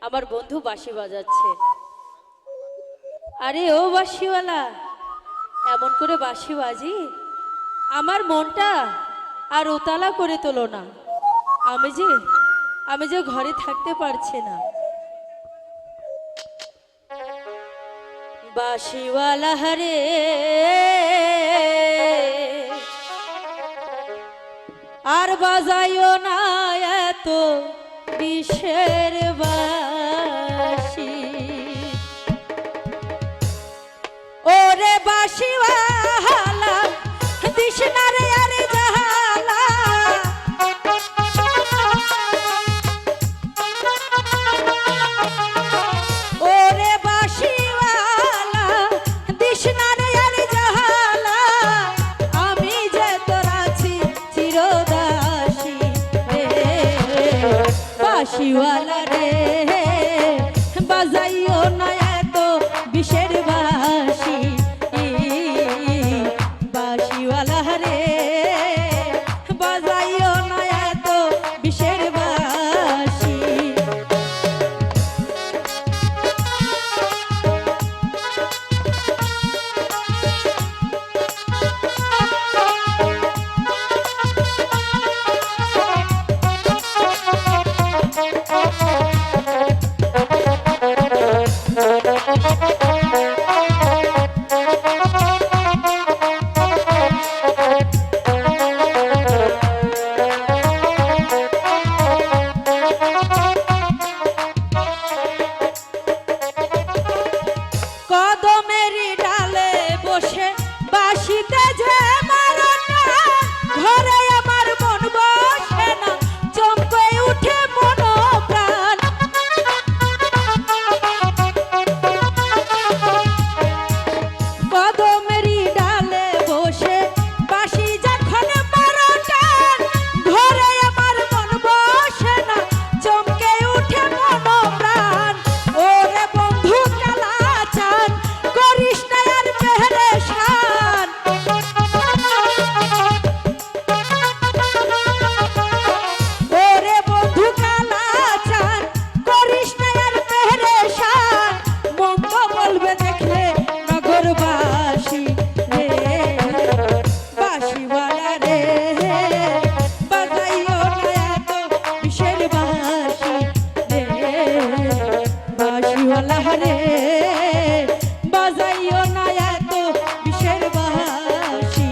আমার বন্ধু বাঁশি বাজাচ্ছে। আরে ও বাঁশিওয়ালা, এমন করে বাঁশি বাজি আমার মনটা আর উতালা করে তোলো না। আমি যে আমি যে ঘরে থাকতে পারছি না। বাঁশিওয়ালা হরে, আর বাজাইও না এত বিষের বাঁশি। ওরে বাঁশিওয়ালা দিস না রে আরে জাহালা, ওরে বাঁশিওয়ালা দিস না রে আরে জাহালা, আমি যে তোর আছি চিরদাসী রে। বাঁশিওয়ালা রে বাজাইও না এত বিষের বাঁশি। বাঁশিওয়ালা রে বাজাইও না এত বিষের বাঁশি। কদমেরই ডালে বসে বাঁশিতে যে মারনা, ঘরে আমার মন বসে না, চমকে উঠে মন প্রাণ। কদমেরই ডালে বসে বাঁশি যখন মারনা, ঘরে আমার মন বসে না, চমকে উঠে মন প্রাণ। ওরে বন্ধু কালা চান করিস না আর পেরেশান, ওরে বন্ধু কালা চান করিস না আর পেরেশান, মন্দ বলবে দেখলে নগরবাসী রে। বাঁশিওয়ালা রে বাজাইও না এত বিষের বাঁশি রে। বাঁশিওয়ালা রে বাজাইও না এত বিষের বাঁশি।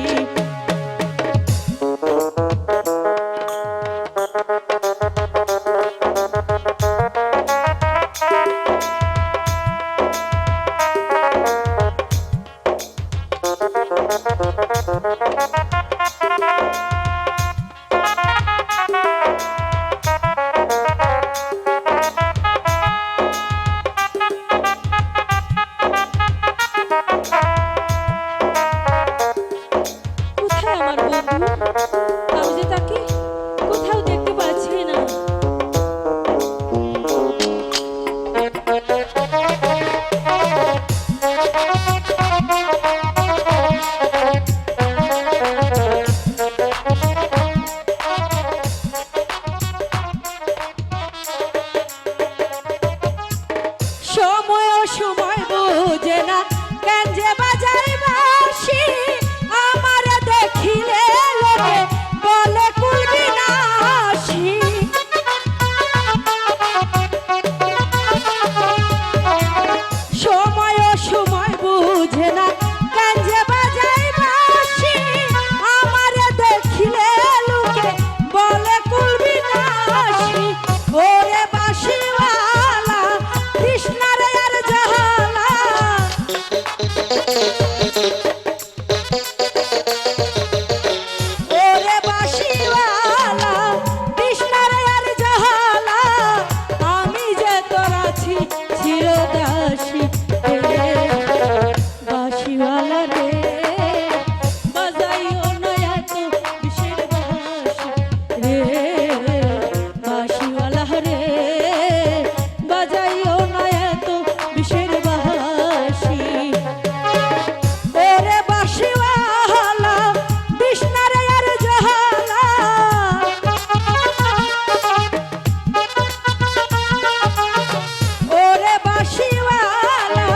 বাঁশিওয়ালা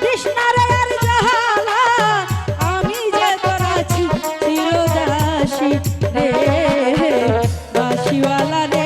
কৃষ্ণারে আর জাহালা আমি যে তোর আছি চিরদাসী রে বাঁশিওয়ালা রে